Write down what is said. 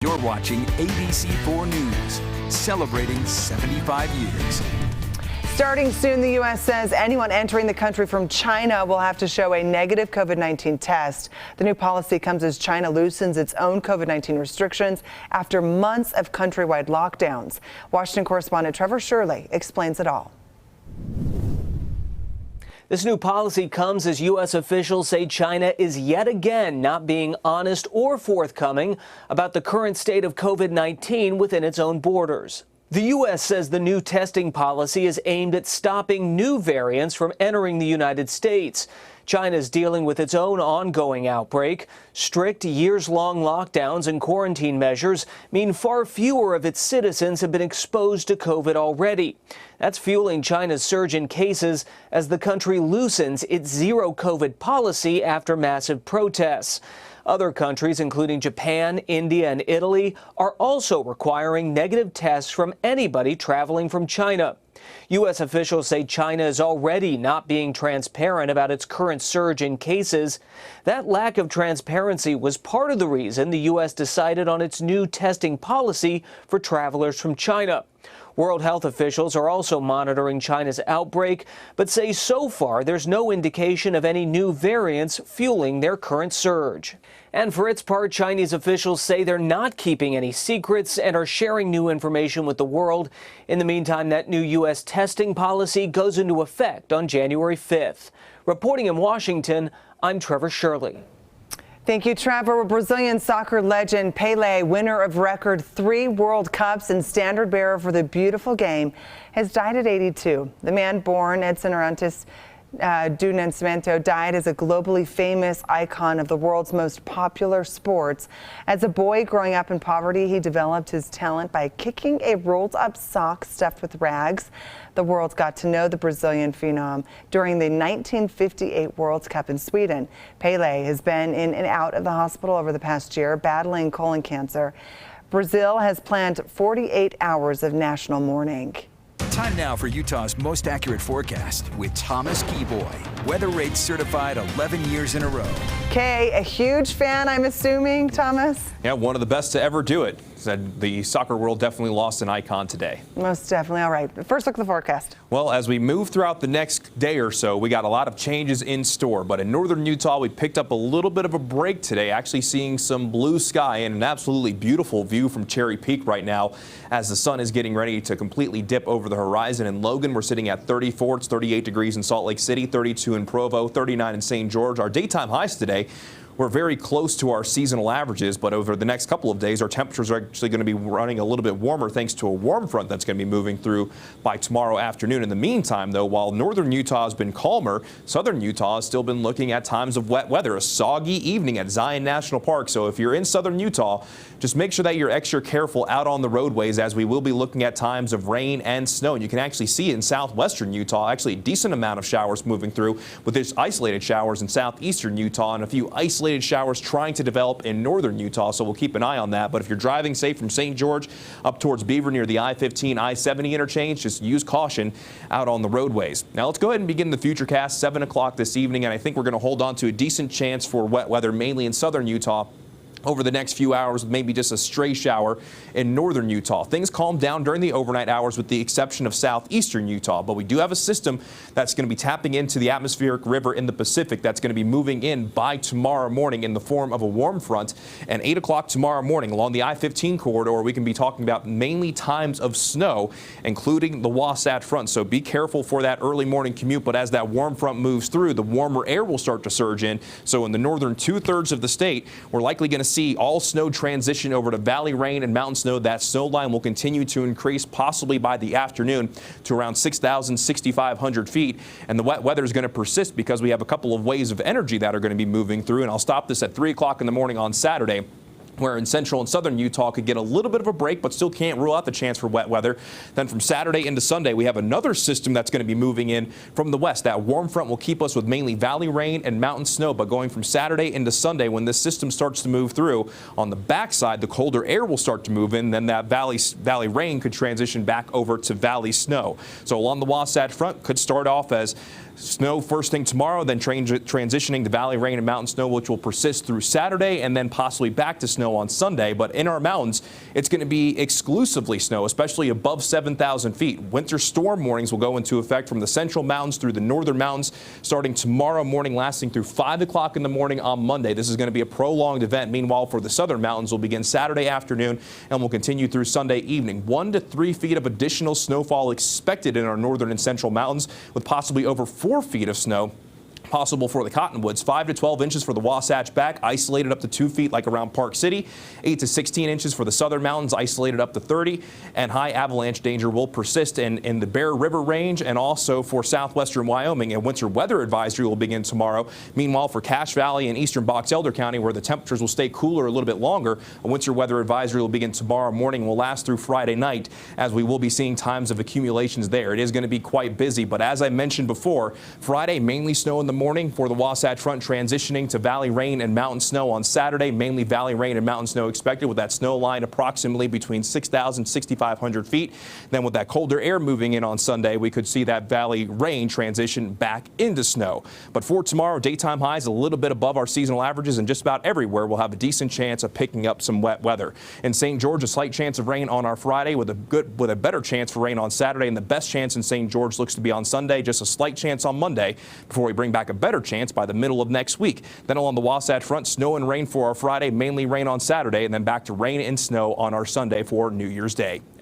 You're watching ABC4 News, celebrating 75 years. Starting soon, the U.S. says anyone entering the country from China will have to show a negative COVID-19 test. The new policy comes as China loosens its own COVID-19 restrictions after months of countrywide lockdowns. Washington correspondent Trevor Shirley explains it all. This new policy comes as U.S. officials say China is yet again not being honest or forthcoming about the current state of COVID-19 within its own borders. The U.S. says the new testing policy is aimed at stopping new variants from entering the United States. China is dealing with its own ongoing outbreak. Strict years-long lockdowns and quarantine measures mean far fewer of its citizens have been exposed to COVID already. That's fueling China's surge in cases as the country loosens its zero COVID policy after massive protests. Other countries, including Japan, India, and Italy, are also requiring negative tests from anybody traveling from China. U.S. officials say China is already not being transparent about its current surge in cases. That lack of transparency was part of the reason the U.S. decided on its new testing policy for travelers from China. World health officials are also monitoring China's outbreak, but say so far there's no indication of any new variants fueling their current surge. And for its part, Chinese officials say they're not keeping any secrets and are sharing new information with the world. In the meantime, that new U.S. testing policy goes into effect on January 5th. Reporting in Washington, I'm Trevor Shirley. Thank you, Trevor. Brazilian soccer legend Pelé, winner of record 3 World Cups and standard bearer for the beautiful game, has died at 82. The man, born Edson Arantes do Nascimento, died as a globally famous icon of the world's most popular sports. As a boy growing up in poverty, he developed his talent by kicking a rolled-up sock stuffed with rags. The world got to know the Brazilian phenom during the 1958 World Cup in Sweden. Pelé has been in and out of the hospital over the past year, battling colon cancer. Brazil has planned 48 hours of national mourning. Time now for Utah's most accurate forecast with Thomas Keyboy. Weather rates certified 11 years in a row. Kay, a huge fan, I'm assuming, Thomas? Yeah, one of the best to ever do it. Said the soccer world definitely lost an icon today. Most definitely. All right. First look at the forecast. Well, as we move throughout the next day or so, we got a lot of changes in store. But in northern Utah, we picked up a little bit of a break today, actually seeing some blue sky and an absolutely beautiful view from Cherry Peak right now as the sun is getting ready to completely dip over the horizon. In Logan, we're sitting at 34. It's 38 degrees in Salt Lake City, 32 in Provo, 39 in St. George. Our daytime highs today, we're very close to our seasonal averages, but over the next couple of days, our temperatures are actually going to be running a little bit warmer thanks to a warm front that's going to be moving through by tomorrow afternoon. In the meantime, though, while northern Utah has been calmer, southern Utah has still been looking at times of wet weather, a soggy evening at Zion National Park. So if you're in southern Utah, just make sure that you're extra careful out on the roadways, as we will be looking at times of rain and snow. And you can actually see in southwestern Utah actually a decent amount of showers moving through, with just isolated showers in southeastern Utah and a few isolated showers trying to develop in northern Utah, so we'll keep an eye on that. But if you're driving, say, from St. George up towards Beaver near the I-15, I-70 interchange, just use caution out on the roadways. Now let's go ahead and begin the Futurecast, 7 o'clock this evening, and I think we're going to hold on to a decent chance for wet weather, mainly in southern Utah over the next few hours, with maybe just a stray shower in northern Utah. Things calm down during the overnight hours with the exception of southeastern Utah, but we do have a system that's going to be tapping into the atmospheric river in the Pacific that's going to be moving in by tomorrow morning in the form of a warm front. And 8 o'clock tomorrow morning along the I-15 corridor, we can be talking about mainly times of snow, including the Wasatch Front. So be careful for that early morning commute, but as that warm front moves through, the warmer air will start to surge in. So in the northern 2/3 of the state, we're likely going to see all snow transition over to valley rain and mountain snow. That snow line will continue to increase, possibly by the afternoon, to around 6,000, 6,500 feet. And the wet weather is going to persist because we have a couple of waves of energy that are going to be moving through. And I'll stop this at 3 o'clock in the morning on Saturday, where in central and southern Utah could get a little bit of a break, but still can't rule out the chance for wet weather. Then from Saturday into Sunday, we have another system that's going to be moving in from the west. That warm front will keep us with mainly valley rain and mountain snow, but going from Saturday into Sunday, when this system starts to move through, on the backside, the colder air will start to move in. Then that valley rain could transition back over to valley snow. So along the Wasatch Front, could start off as snow first thing tomorrow, then transitioning to valley rain and mountain snow, which will persist through Saturday, and then possibly back to snow snow on Sunday. But in our mountains, it's going to be exclusively snow, especially above 7,000 feet. Winter storm warnings will go into effect from the central mountains through the northern mountains starting tomorrow morning, lasting through 5 o'clock in the morning on Monday. This is going to be a prolonged event. Meanwhile, for the southern mountains, will begin Saturday afternoon and will continue through Sunday evening. 1 to 3 feet of additional snowfall expected in our northern and central mountains, with possibly over 4 feet of snow possible for the Cottonwoods. 5 to 12 inches for the Wasatch Back, isolated up to 2 feet like around Park City. 8 to 16 inches for the southern mountains, isolated up to 30. And high avalanche danger will persist in the Bear River Range and also for southwestern Wyoming. A winter weather advisory will begin tomorrow. Meanwhile, for Cache Valley and eastern Box Elder County, where the temperatures will stay cooler a little bit longer, a winter weather advisory will begin tomorrow morning and will last through Friday night, as we will be seeing times of accumulations there. It is going to be quite busy, but as I mentioned before, Friday mainly snow in the morning for the Wasatch Front, transitioning to valley rain and mountain snow on Saturday. Mainly valley rain and mountain snow expected, with that snow line approximately between 6,000 and 6,500 feet. Then with that colder air moving in on Sunday, we could see that valley rain transition back into snow. But for tomorrow, daytime highs a little bit above our seasonal averages, and just about everywhere we'll have a decent chance of picking up some wet weather. In St. George, a slight chance of rain on our Friday, with a better chance for rain on Saturday, and the best chance in St. George looks to be on Sunday. Just a slight chance on Monday before we bring back a better chance by the middle of next week. Then along the Wasatch Front, snow and rain for our Friday, mainly rain on Saturday, and then back to rain and snow on our Sunday for New Year's Day.